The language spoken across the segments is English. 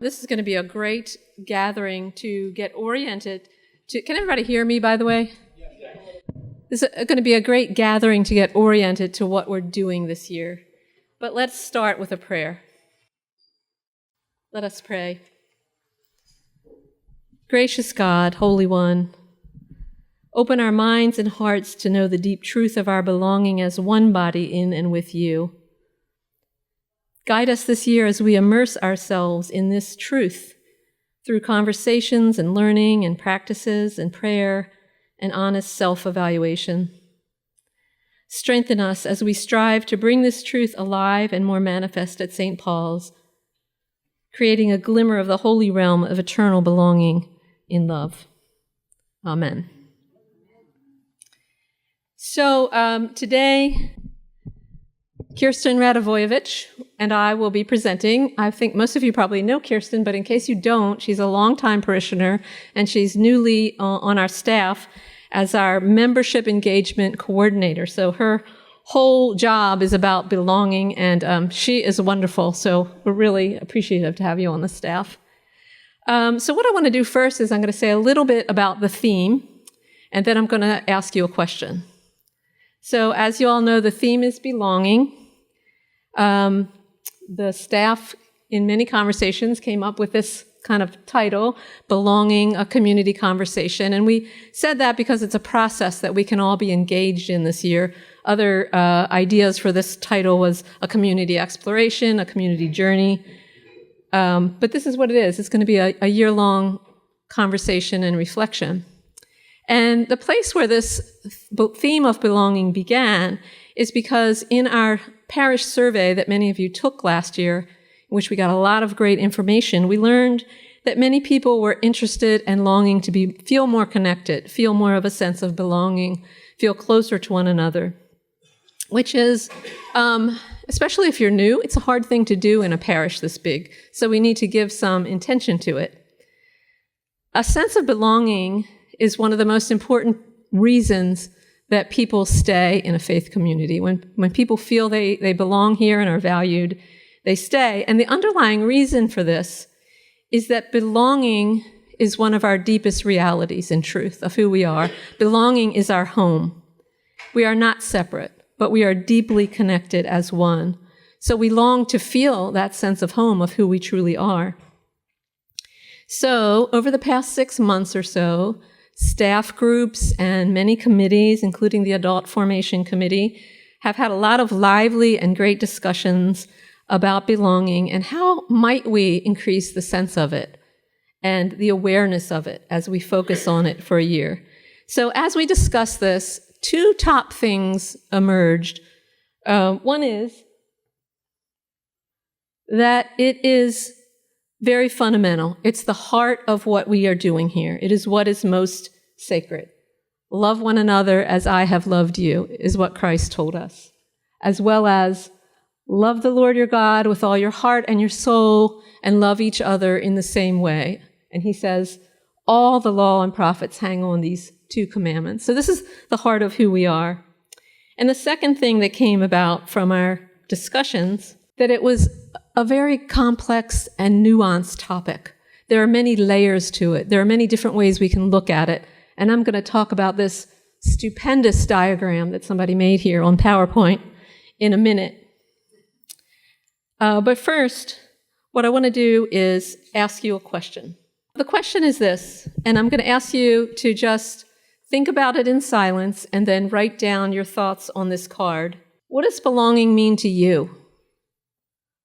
This is going to be a great gathering to get oriented to. Can everybody hear me, by the way? This is going to be a great gathering to get oriented to what we're doing this year. But let's start with a prayer. Let us pray. Gracious God, Holy One, open our minds and hearts to know the deep truth of our belonging as one body in and with you. Guide us this year as we immerse ourselves in this truth through conversations and learning and practices and prayer and honest self-evaluation. Strengthen us as we strive to bring this truth alive and more manifest at St. Paul's, creating a glimmer of the holy realm of eternal belonging in love. Amen. So today, Kirsten Radivoyevitch and I will be presenting. I think most of you probably know Kirsten, but in case you don't, she's a longtime parishioner, and she's newly on our staff as our membership engagement coordinator. So her whole job is about belonging, and she is wonderful. So we're really appreciative to have you on the staff. So what I want to do first is I'm going to say a little bit about the theme, and then I'm going to ask you a question. So as you all know, the theme is belonging. The staff in many conversations came up with this kind of title, Belonging, a Community Conversation. And we said that because it's a process that we can all be engaged in this year. Other ideas for this title was a community exploration, a community journey. But this is what it is. It's going to be a year-long conversation and reflection. And the place where this theme of belonging began is because in our parish survey that many of you took last year, in which we got a lot of great information, we learned that many people were interested and longing to feel more connected, feel more of a sense of belonging, feel closer to one another, which is, especially if you're new, it's a hard thing to do in a parish this big. So we need to give some intention to it. A sense of belonging is one of the most important reasons that people stay in a faith community. When people feel they belong here and are valued, they stay. And the underlying reason for this is that belonging is one of our deepest realities in truth of who we are. Belonging is our home. We are not separate, but we are deeply connected as one. So we long to feel that sense of home of who we truly are. So over the past 6 months or so, staff groups and many committees, including the Adult Formation Committee, have had a lot of lively and great discussions about belonging and how might we increase the sense of it and the awareness of it as we focus on it for a year. So as we discuss this, 2 top things emerged. One is that it is very fundamental. It's the heart of what we are doing here. It is what is most sacred. Love one another as I have loved you is what Christ told us, as well as love the Lord your God with all your heart and your soul and love each other in the same way. And he says, all the law and prophets hang on these 2 commandments. So this is the heart of who we are. And the second thing that came about from our discussions, that it was a very complex and nuanced topic. There are many layers to it. There are many different ways we can look at it. And I'm going to talk about this stupendous diagram that somebody made here on PowerPoint in a minute. But first, what I want to do is ask you a question. The question is this, and I'm going to ask you to just think about it in silence and then write down your thoughts on this card. What does belonging mean to you?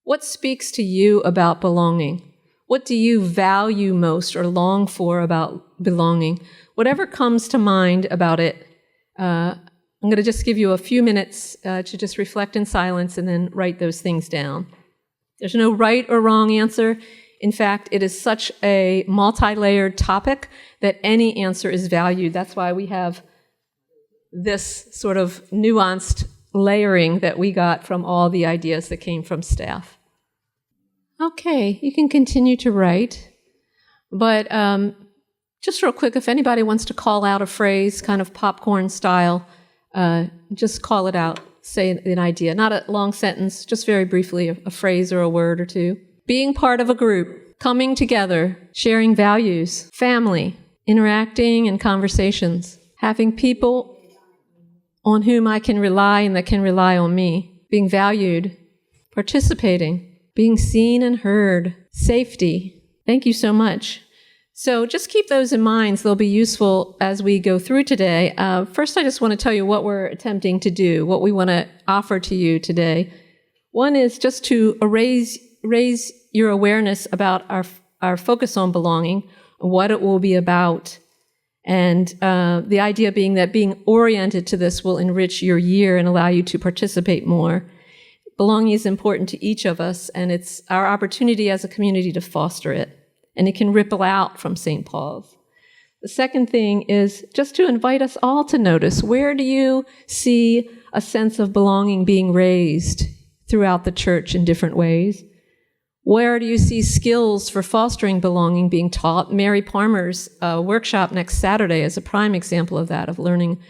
What speaks to you about belonging? What do you value most or long for about belonging? Whatever comes to mind about it, I'm going to just give you a few minutes to just reflect in silence and then write those things down. There's no right or wrong answer. In fact, it is such a multi-layered topic that any answer is valued. That's why we have this sort of nuanced layering that we got from all the ideas that came from staff. Okay, you can continue to write, but just real quick, if anybody wants to call out a phrase, kind of popcorn style, just call it out, say an idea, not a long sentence, just very briefly, a phrase or a word or two. Being part of a group. coming together, sharing values, family, interacting and conversations, having people on whom I can rely and that can rely on me, being valued, participating, being seen and heard, safety. Thank you so much. So just keep those in mind. They'll be useful as we go through today. First, I just want to tell you what we're attempting to do, what we want to offer to you today. One is just to raise your awareness about our focus on belonging, what it will be about, and the idea being that being oriented to this will enrich your year and allow you to participate more. Belonging is important to each of us, and it's our opportunity as a community to foster it. And it can ripple out from St. Paul's. The second thing is just to invite us all to notice, where do you see a sense of belonging being raised throughout the church in different ways? Where do you see skills for fostering belonging being taught? Mary Palmer's workshop next Saturday is a prime example of that, of learning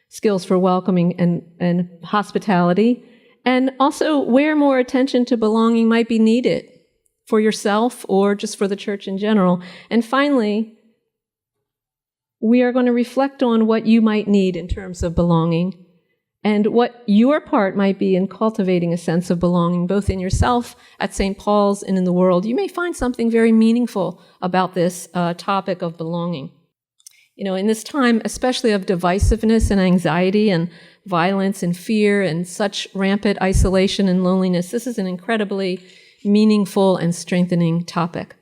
skills for welcoming and hospitality. And also where more attention to belonging might be needed for yourself or just for the church in general. And finally, we are going to reflect on what you might need in terms of belonging and what your part might be in cultivating a sense of belonging, both in yourself, at St. Paul's, and in the world. You may find something very meaningful about this topic of belonging. You know, in this time, especially of divisiveness and anxiety and violence and fear and such rampant isolation and loneliness, this is an incredibly meaningful and strengthening topic.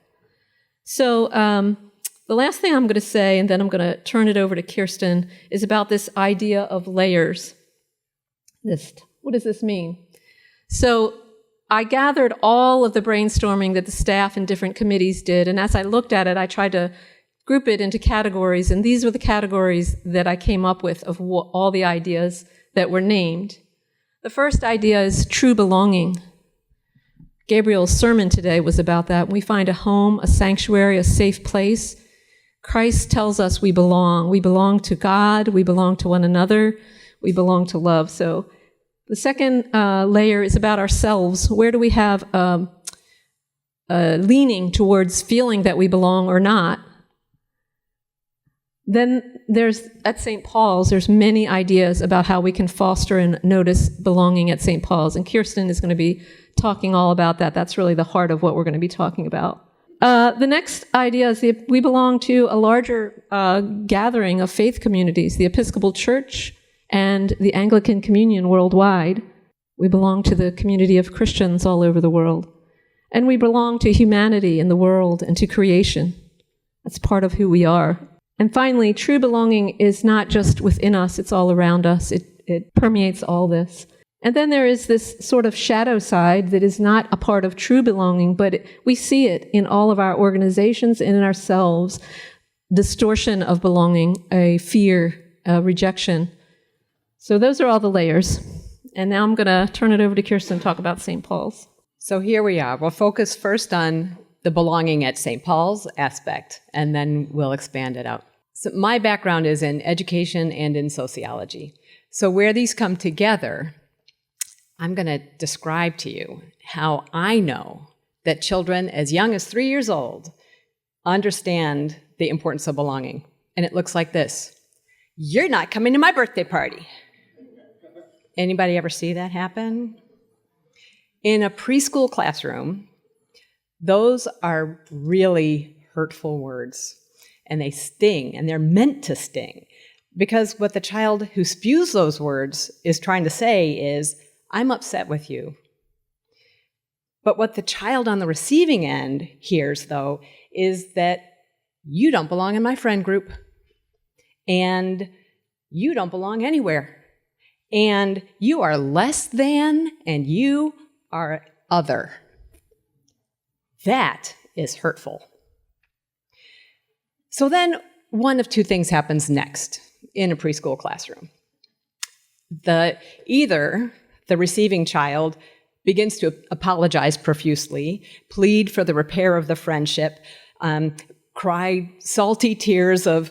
So the last thing I'm going to say, and then I'm going to turn it over to Kirsten, is about this idea of layers. What does this mean? So I gathered all of the brainstorming that the staff and different committees did, and as I looked at it, I tried to group it into categories, and these were the categories that I came up with of all the ideas that were named. The first idea is true belonging. Gabriel's sermon today was about that. We find a home, a sanctuary, a safe place. Christ tells us we belong. We belong to God. We belong to one another. We belong to love. So the second layer is about ourselves. Where do we have leaning towards feeling that we belong or not? Then at St. Paul's, there's many ideas about how we can foster and notice belonging at St. Paul's. And Kirsten is going to be talking all about that. That's really the heart of what we're going to be talking about. The next idea is we belong to a larger gathering of faith communities, the Episcopal Church and the Anglican Communion worldwide. We belong to the community of Christians all over the world. And we belong to humanity in the world and to creation. That's part of who we are. And finally, true belonging is not just within us, it's all around us. It permeates all this. And then there is this sort of shadow side that is not a part of true belonging, but we see it in all of our organizations and in ourselves. Distortion of belonging, a fear, a rejection. So those are all the layers. And now I'm going to turn it over to Kirsten to talk about St. Paul's. So here we are. We'll focus first on the belonging at St. Paul's aspect, and then we'll expand it out. So my background is in education and in sociology. So where these come together, I'm going to describe to you how I know that children as young as 3 years old understand the importance of belonging. And it looks like this. You're not coming to my birthday party. Anybody ever see that happen? In a preschool classroom, those are really hurtful words, and they sting, and they're meant to sting, because what the child who spews those words is trying to say is, I'm upset with you. But what the child on the receiving end hears, though, is that you don't belong in my friend group, and you don't belong anywhere, and you are less than, and you are other. That is hurtful. So then one of two things happens next in a preschool classroom. Either the receiving child begins to apologize profusely, plead for the repair of the friendship, cry salty tears of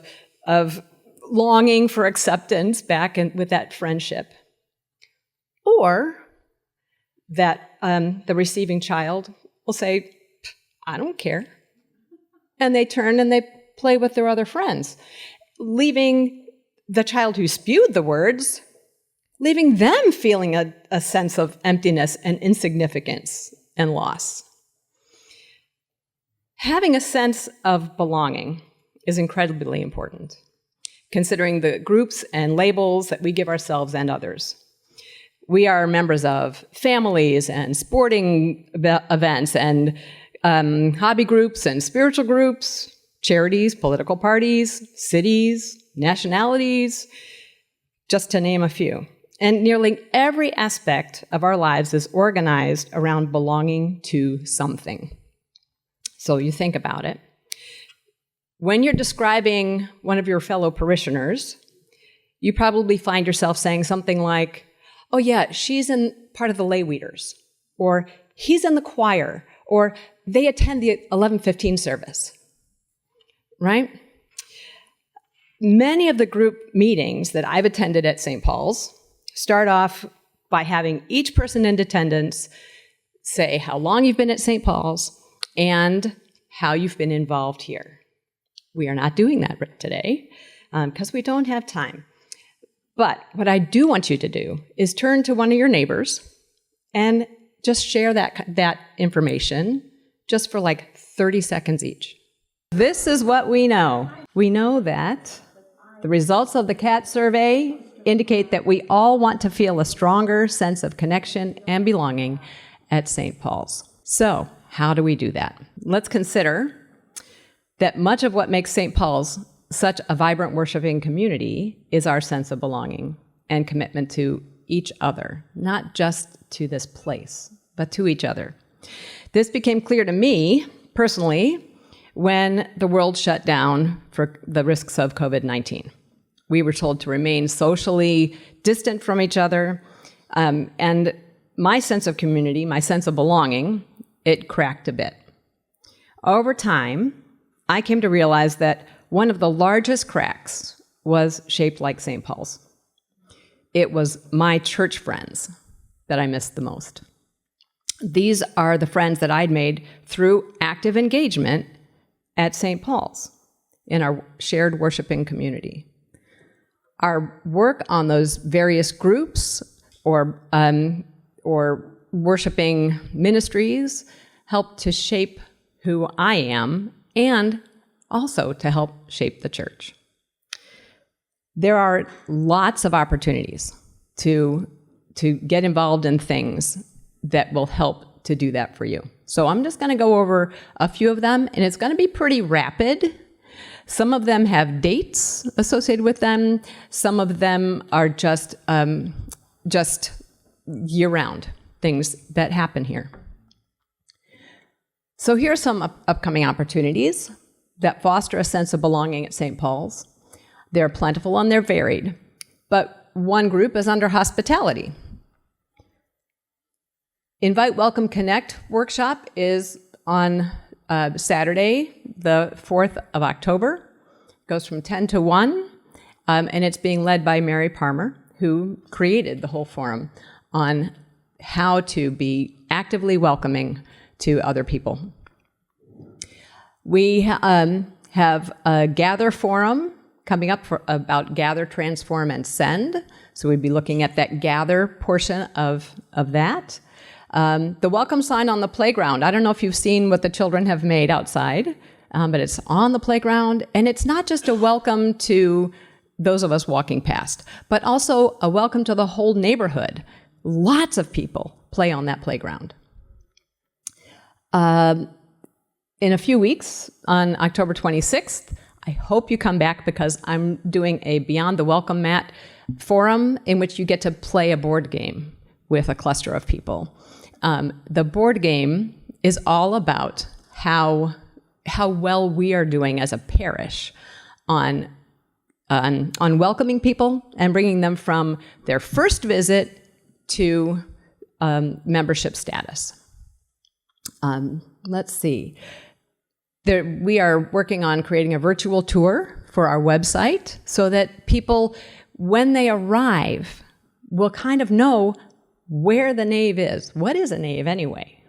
longing for acceptance back with that friendship. Or that the receiving child will say, I don't care. and they turn and they play with their other friends, leaving the child who spewed the words, leaving them feeling a sense of emptiness and insignificance and loss. Having a sense of belonging is incredibly important, considering the groups and labels that we give ourselves and others. We are members of families and sporting events and hobby groups and spiritual groups, charities, political parties, cities, nationalities, just to name a few. And nearly every aspect of our lives is organized around belonging to something. So you think about it. When you're describing one of your fellow parishioners, you probably find yourself saying something like, oh yeah, she's in part of the lay leaders, or he's in the choir, or they attend the 11:15 service, right? Many of the group meetings that I've attended at St. Paul's start off by having each person in attendance say how long you've been at St. Paul's and how you've been involved here. We are not doing that today because we don't have time. But what I do want you to do is turn to one of your neighbors and just share that information just for like 30 seconds each. This is what we know. We know that the results of the CAT survey indicate that we all want to feel a stronger sense of connection and belonging at St. Paul's. So, how do we do that? Let's consider that much of what makes St. Paul's such a vibrant worshiping community is our sense of belonging and commitment to each other, not just to this place, but to each other. This became clear to me personally when the world shut down for the risks of COVID-19. We were told to remain socially distant from each other, and my sense of community, my sense of belonging, it cracked a bit. Over time, I came to realize that one of the largest cracks was shaped like St. Paul's. It was my church friends that I missed the most. These are the friends that I'd made through active engagement at St. Paul's in our shared worshiping community. Our work on those various groups or worshiping ministries helped to shape who I am and also to help shape the church. There are lots of opportunities to get involved in things that will help to do that for you. So I'm just going to go over a few of them, and it's going to be pretty rapid. Some of them have dates associated with them. Some of them are just year-round things that happen here. So here are some upcoming opportunities that foster a sense of belonging at St. Paul's. They're plentiful and they're varied, but one group is under hospitality. Invite, Welcome, Connect workshop is on Saturday, the 4th of October. It goes from 10 to 1, and it's being led by Mary Parmer, who created the whole forum on how to be actively welcoming to other people. We have a Gather forum coming up about Gather, Transform, and Send. So we'd be looking at that Gather portion of that. The welcome sign on the playground. I don't know if you've seen what the children have made outside, but it's on the playground. And it's not just a welcome to those of us walking past, but also a welcome to the whole neighborhood. Lots of people play on that playground. In a few weeks, on October 26th, I hope you come back because I'm doing a Beyond the Welcome Mat forum in which you get to play a board game with a cluster of people. The board game is all about how well we are doing as a parish on welcoming people and bringing them from their first visit to membership status. Let's see. We are working on creating a virtual tour for our website so that people, when they arrive, will kind of know where the nave is. What is a nave anyway?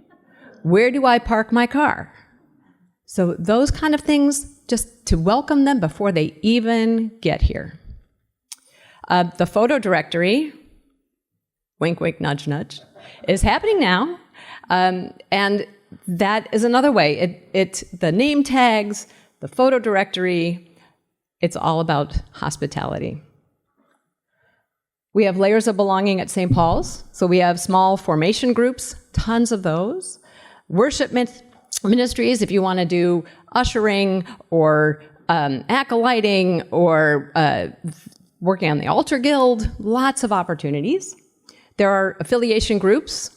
Where do I park my car? So those kind of things, just to welcome them before they even get here. The photo directory, wink, wink, nudge, nudge, is happening now. And that is another way. The name tags, the photo directory, it's all about hospitality. We have layers of belonging at St. Paul's. So we have small formation groups, tons of those. Worship ministries, if you want to do ushering or acolyting or working on the altar guild, lots of opportunities. There are affiliation groups.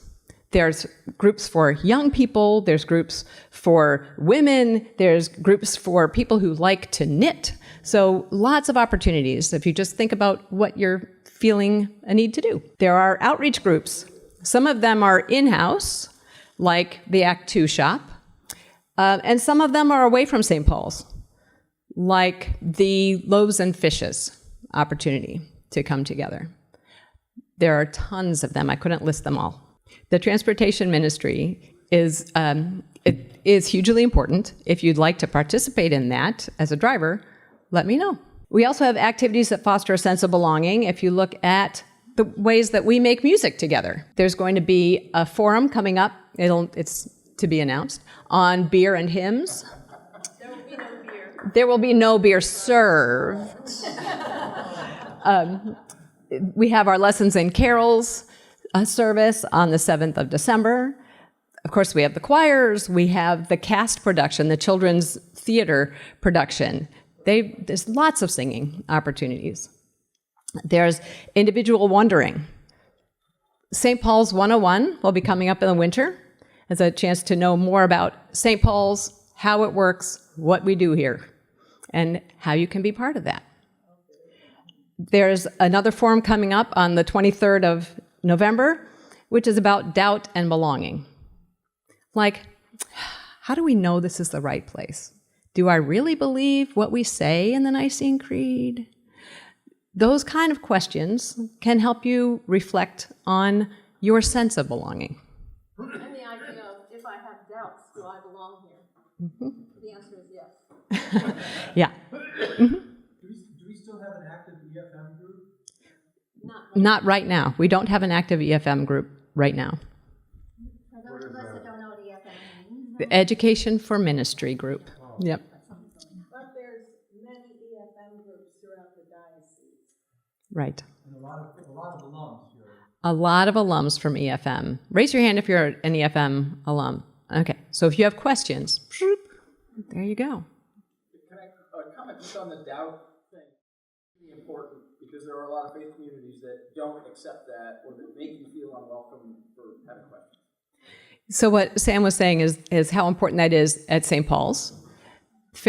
There's groups for young people. There's groups for women. There's groups for people who like to knit. So lots of opportunities if you just think about what you're feeling a need to do. There are outreach groups. Some of them are in-house, like the Act 2 shop, and some of them are away from St. Paul's, like the Loaves and Fishes opportunity to come together. There are tons of them. I couldn't list them all. The transportation ministry is hugely important. If you'd like to participate in that as a driver, let me know. We also have activities that foster a sense of belonging. If you look at the ways that we make music together, there's going to be a forum coming up. It's to be announced on beer and hymns. There will be no beer. There will be no beer served. We have our Lessons in Carols service on the 7th of December. Of course, we have the choirs. We have the cast production, the children's theater production. There's lots of singing opportunities. There's individual wandering. St. Paul's 101 will be coming up in the winter as a chance to know more about St. Paul's, how it works, what we do here, and how you can be part of that. There's another forum coming up on the 23rd of November, which is about doubt and belonging. Like, how do we know this is the right place? Do I really believe what we say in the Nicene Creed? Those kind of questions can help you reflect on your sense of belonging. And the idea of, if I have doubts, do I belong here? Mm-hmm. The answer is yes. Yeah. Mm-hmm. Do we still have an active EFM group? Not right now. We don't have an active EFM group right now. For those of us that don't know what EFM means. The Education for Ministry group. Yep. But there's many EFM groups throughout the diocese. Right. And a lot of alums here. A lot of alums from EFM. Raise your hand if you're an EFM alum. Okay. So if you have questions, there you go. Can I comment just on the doubt thing? It's really important because there are a lot of faith communities that don't accept that or that make you feel unwelcome for having questions. So what Sam was saying is how important that is at St. Paul's.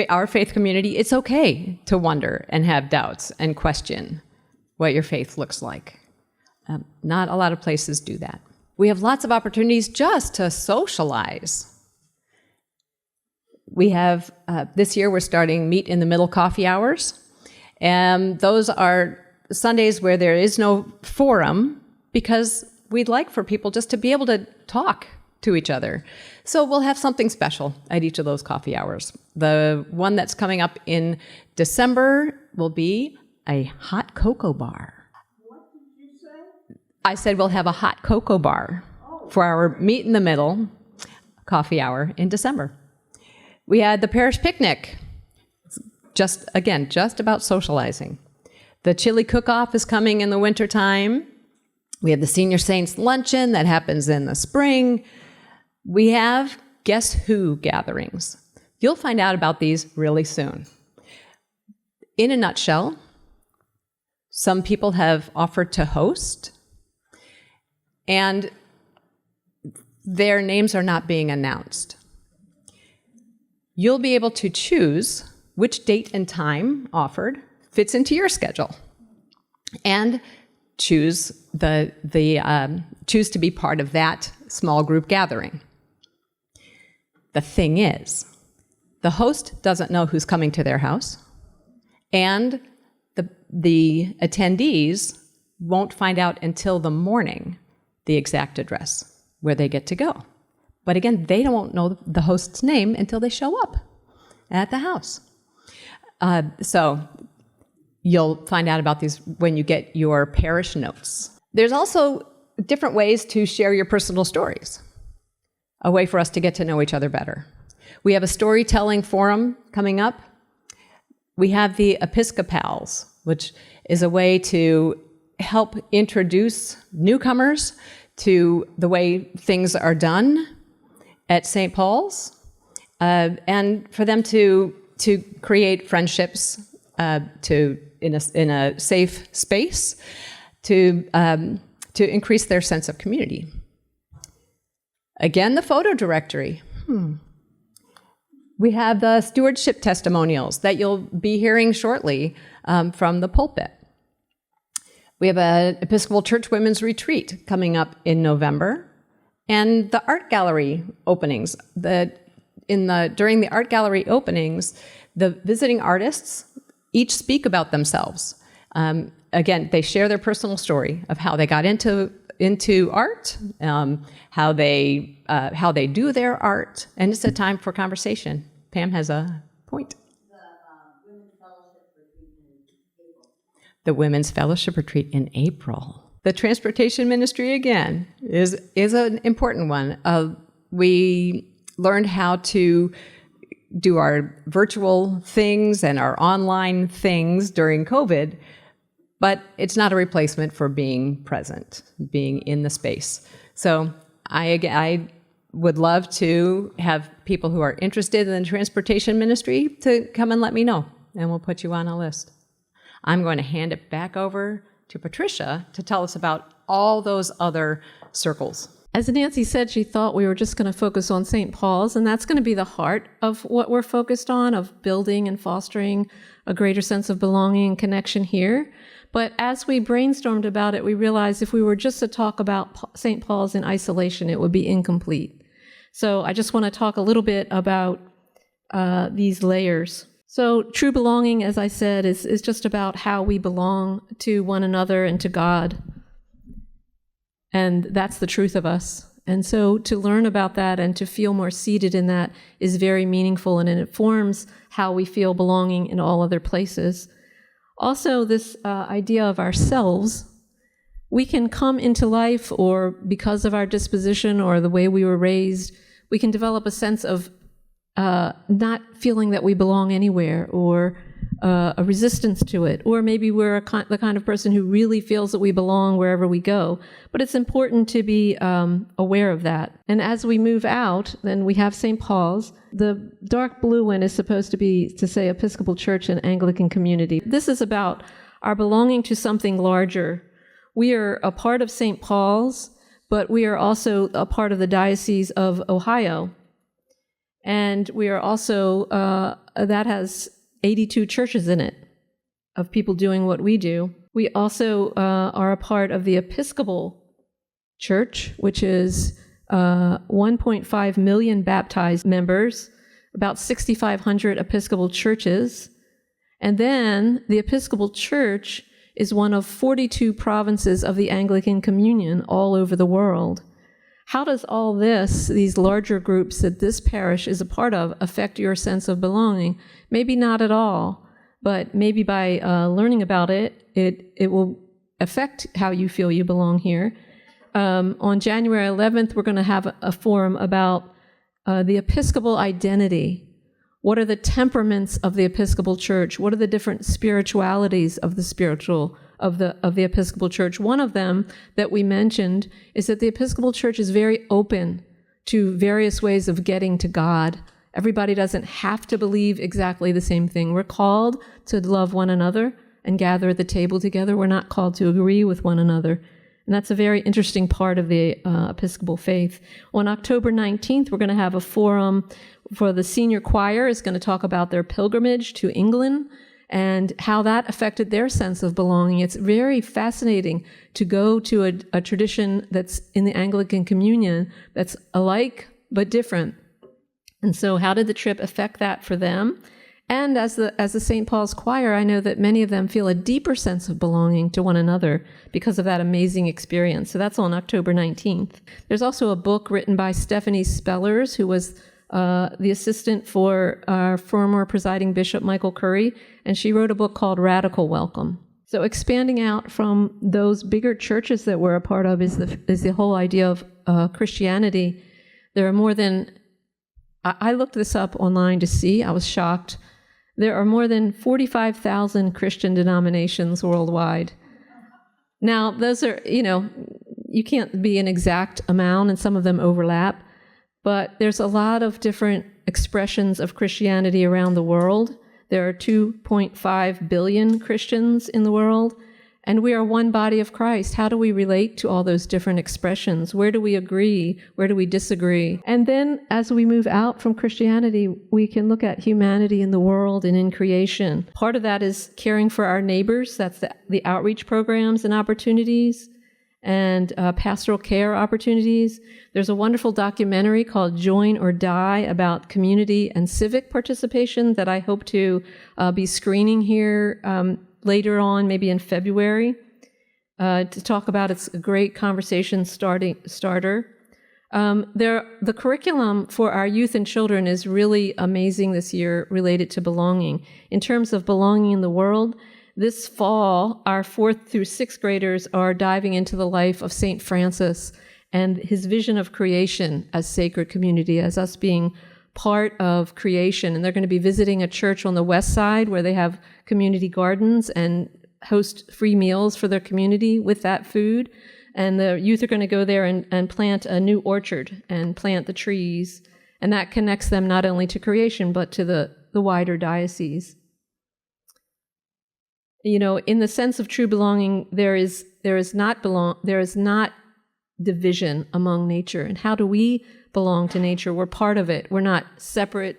Our faith community, it's okay to wonder and have doubts and question what your faith looks like. Not a lot of places do that. We have lots of opportunities just to socialize. We have, this year we're starting Meet in the Middle coffee hours. And those are Sundays where there is no forum because we'd like for people just to be able to talk to each other. So we'll have something special at each of those coffee hours. The one that's coming up in December will be a hot cocoa bar. What did you say? I said we'll have a hot cocoa bar for our Meet in the Middle coffee hour in December. We had the parish picnic, just about socializing. The chili cook-off is coming in the wintertime. We have the Senior Saints Luncheon that happens in the spring. We have Guess Who gatherings. You'll find out about these really soon. In a nutshell, some people have offered to host, and their names are not being announced. You'll be able to choose which date and time offered fits into your schedule, and choose choose to be part of that small group gathering. The thing is, the host doesn't know who's coming to their house, and the attendees won't find out until the morning the exact address where they get to go. But again, they don't know the host's name until they show up. at the house. So you'll find out about these when you get your parish notes. There's also different ways to share your personal stories, a way for us to get to know each other better. We have a storytelling forum coming up. We have the Episcopals, which is a way to help introduce newcomers to the way things are done at St. Paul's, and for them to create friendships in a safe space to increase their sense of community. Again, the photo directory. We have the stewardship testimonials that you'll be hearing shortly from the pulpit. We have an Episcopal Church Women's Retreat coming up in November, and the art gallery openings. During the art gallery openings, the visiting artists each speak about themselves. Again, they share their personal story of how they got into art, how they do their art, and it's a time for conversation. Pam has a point. The Women's Fellowship Retreat in April. The transportation ministry, again, is an important one. We learned how to do our virtual things and our online things during COVID, but it's not a replacement for being present, being in the space. So I would love to have people who are interested in the transportation ministry to come and let me know, and we'll put you on a list. I'm going to hand it back over to Patricia to tell us about all those other circles. As Nancy said, she thought we were just going to focus on St. Paul's, and that's going to be the heart of what we're focused on, of building and fostering a greater sense of belonging and connection here. But as we brainstormed about it, we realized if we were just to talk about St. Paul's in isolation, it would be incomplete. So I just want to talk a little bit about these layers. So true belonging, as I said, is just about how we belong to one another and to God. And that's the truth of us. And so to learn about that and to feel more seated in that is very meaningful, and it informs how we feel belonging in all other places. Also, this idea of ourselves, we can come into life, or because of our disposition or the way we were raised, we can develop a sense of not feeling that we belong anywhere, or a resistance to it, or maybe we're the kind of person who really feels that we belong wherever we go. But it's important to be aware of that. And as we move out, then we have St. Paul's. The dark blue one is supposed to say Episcopal Church and Anglican Community. This is about our belonging to something larger. We are a part of St. Paul's, but we are also a part of the Diocese of Ohio. And we are also, that has 82 churches in it, of people doing what we do. We also are a part of the Episcopal Church, which is 1.5 million baptized members, about 6,500 Episcopal churches. And then the Episcopal Church is one of 42 provinces of the Anglican Communion all over the world. How does all this, these larger groups that this parish is a part of, affect your sense of belonging? Maybe not at all, but maybe by learning about it, it will affect how you feel you belong here. On January 11th, we're going to have a forum about the Episcopal identity. What are the temperaments of the Episcopal Church? What are the different spiritualities of the Episcopal Church? One of them that we mentioned is that the Episcopal Church is very open to various ways of getting to God. Everybody doesn't have to believe exactly the same thing. We're called to love one another and gather at the table together. We're not called to agree with one another. And that's a very interesting part of the Episcopal faith. On October 19th, we're going to have a forum for the senior choir. Is going to talk about their pilgrimage to England and how that affected their sense of belonging. It's very fascinating to go to a tradition that's in the Anglican Communion that's alike but different. And so how did the trip affect that for them? And as the St. Paul's choir, I know that many of them feel a deeper sense of belonging to one another because of that amazing experience. So that's on October 19th. There's also a book written by Stephanie Spellers, who was the assistant for our former presiding bishop, Michael Curry, and she wrote a book called Radical Welcome. So expanding out from those bigger churches that we're a part of is the whole idea of Christianity. There are more than, I looked this up online to see, I was shocked. There are more than 45,000 Christian denominations worldwide. Now, those are, you can't be an exact amount, and some of them overlap, but there's a lot of different expressions of Christianity around the world. There are 2.5 billion Christians in the world, and we are one body of Christ. How do we relate to all those different expressions? Where do we agree? Where do we disagree? And then as we move out from Christianity, we can look at humanity in the world and in creation. Part of that is caring for our neighbors. That's the outreach programs and opportunities, and pastoral care opportunities. There's a wonderful documentary called Join or Die about community and civic participation that I hope to be screening here later on, maybe in February, to talk about. It's a great conversation starter. The curriculum for our youth and children is really amazing this year related to belonging. In terms of belonging in the world, this fall, our 4th through 6th graders are diving into the life of St. Francis and his vision of creation as sacred community, as us being part of creation. And they're going to be visiting a church on the west side where they have community gardens and host free meals for their community with that food. And the youth are going to go there and plant a new orchard and plant the trees. And that connects them not only to creation, but to the wider diocese. In the sense of true belonging, there is not division among nature. And how do we belong to nature? We're part of it. We're not separate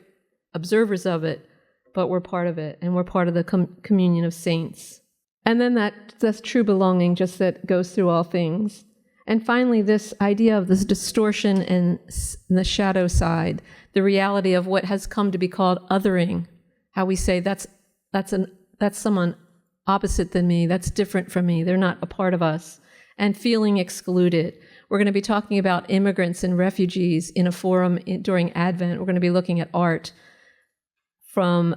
observers of it, but we're part of it, and we're part of the communion of saints. And then that's true belonging, just that goes through all things. And finally, this idea of this distortion and the shadow side, the reality of what has come to be called othering, how we say that's someone opposite than me, that's different from me, they're not a part of us, and feeling excluded. We're going to be talking about immigrants and refugees in a forum during Advent. We're going to be looking at art from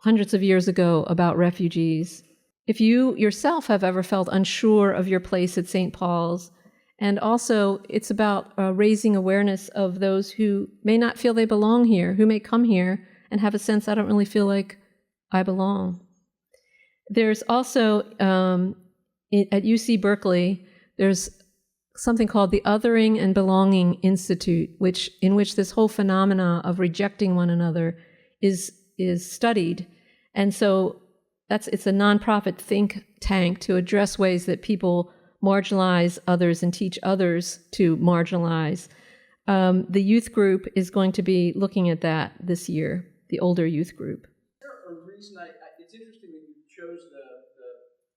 hundreds of years ago about refugees. If you yourself have ever felt unsure of your place at St. Paul's, and also it's about raising awareness of those who may not feel they belong here, who may come here and have a sense, I don't really feel like I belong. There's also, at UC Berkeley, there's something called the Othering and Belonging Institute, in which this whole phenomena of rejecting one another is studied. And so it's a nonprofit think tank to address ways that people marginalize others and teach others to marginalize. The youth group is going to be looking at that this year, the older youth group. Is there a reason it's interesting that you chose the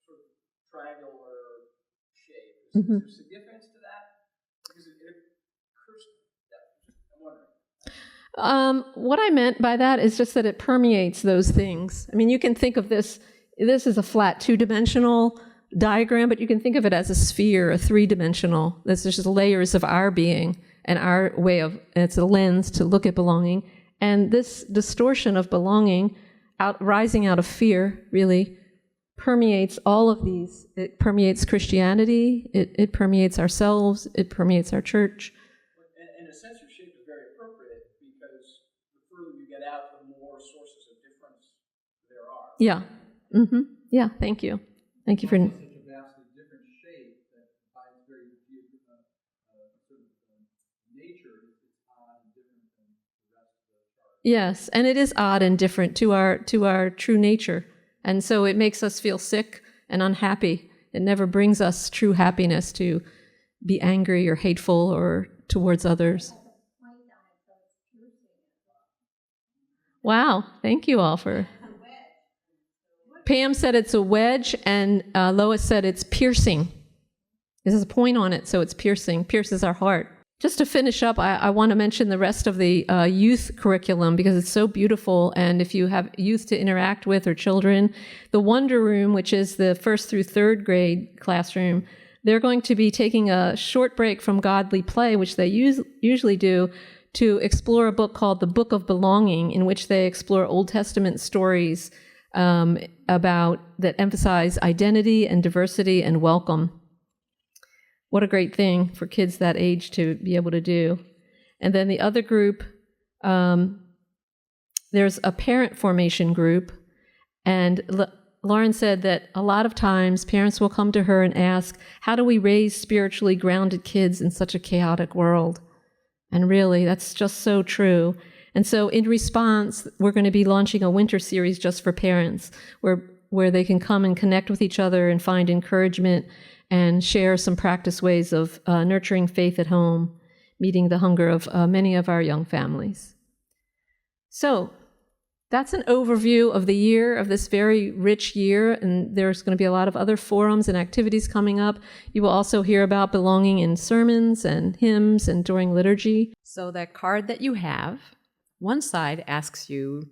sort of triangular shape. Is there significance to that? Because it occurs I'm wondering. What I meant by that is just that it permeates those things. I mean, you can think of this is a flat 2-dimensional diagram, but you can think of it as a sphere, a 3-dimensional. There's just layers of our being and our way of, and it's a lens to look at belonging. And this distortion of belonging, rising out of fear, really permeates all of these. It permeates Christianity, it permeates ourselves, it permeates our church. And a sense of shape is very appropriate because the further you get out, the more sources of difference there are. Yeah. Yeah, thank you. Thank you for... Such a vastly different shape that by its very sort of nature, it's odd and different than the rest of the chart. Yes, and it is odd and different to our true nature. And so it makes us feel sick and unhappy. It never brings us true happiness to be angry or hateful or towards others. Wow, thank you all for... Pam said it's a wedge, and Lois said it's piercing. There's a point on it, so it's piercing, pierces our heart. Just to finish up, I want to mention the rest of the youth curriculum because it's so beautiful, and if you have youth to interact with or children, the Wonder Room, which is the 1st through 3rd grade classroom, they're going to be taking a short break from godly play, which they usually do, to explore a book called The Book of Belonging, in which they explore Old Testament stories that emphasize identity and diversity and welcome. What a great thing for kids that age to be able to do. And then the other group, there's a parent formation group, and Lauren said that a lot of times parents will come to her and ask, how do we raise spiritually grounded kids in such a chaotic world? And really, that's just so true. And so in response, we're going to be launching a winter series just for parents, where they can come and connect with each other and find encouragement and share some practice ways of nurturing faith at home, meeting the hunger of many of our young families. So that's an overview of the year, of this very rich year, and there's going to be a lot of other forums and activities coming up. You will also hear about belonging in sermons and hymns and during liturgy. So that card that you have, one side asks you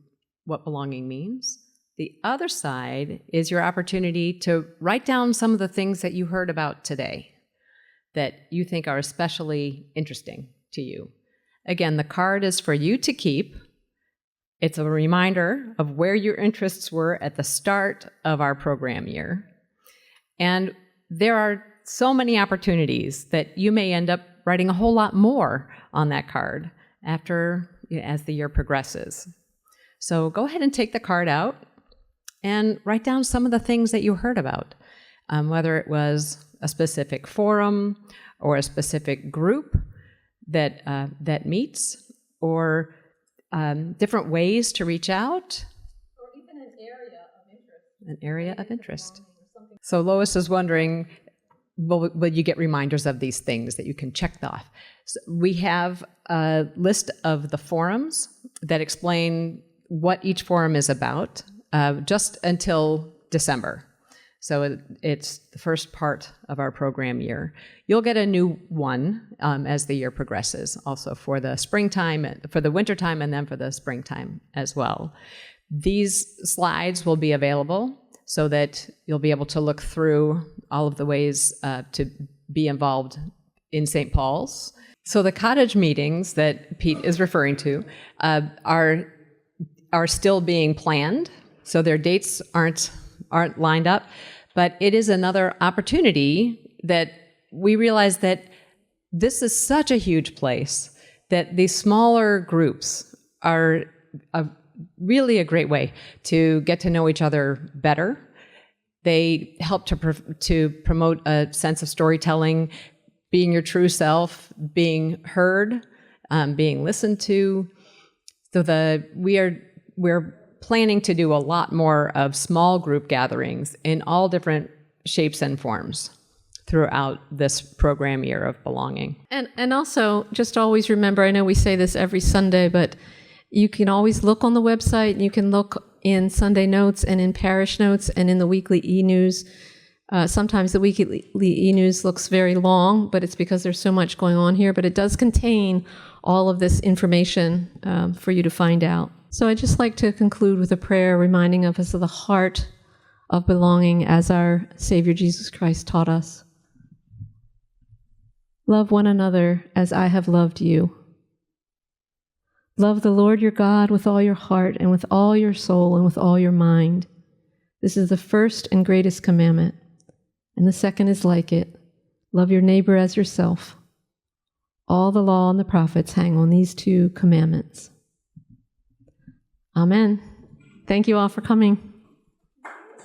what belonging means. The other side is your opportunity to write down some of the things that you heard about today that you think are especially interesting to you. Again, the card is for you to keep. It's a reminder of where your interests were at the start of our program year. And there are so many opportunities that you may end up writing a whole lot more on that card as the year progresses. So go ahead and take the card out and write down some of the things that you heard about, whether it was a specific forum or a specific group that meets, or different ways to reach out. Or even an area of interest. An area of interest. So Lois is wondering, will you get reminders of these things that you can check off? So we have a list of the forums that explain what each forum is about, just until December. So it's the first part of our program year. You'll get a new one as the year progresses, also for the springtime, for the wintertime, and then for the springtime as well. These slides will be available so that you'll be able to look through all of the ways to be involved in St. Paul's. So the cottage meetings that Pete is referring to are still being planned, so their dates aren't lined up. But it is another opportunity that we realize that this is such a huge place that these smaller groups are really a great way to get to know each other better. They help to promote a sense of storytelling, being your true self, being heard, being listened to. So we're planning to do a lot more of small group gatherings in all different shapes and forms throughout this program year of belonging. And also, just always remember, I know we say this every Sunday, but you can always look on the website, and you can look in Sunday notes and in parish notes and in the weekly e-news. Sometimes the weekly e-news looks very long, but it's because there's so much going on here, but it does contain all of this information for you to find out. So I'd just like to conclude with a prayer reminding us of the heart of belonging as our Savior Jesus Christ taught us. Love one another as I have loved you. Love the Lord your God with all your heart and with all your soul and with all your mind. This is the first and greatest commandment. And the second is like it. Love your neighbor as yourself. All the law and the prophets hang on these two commandments. Amen. Thank you all for coming.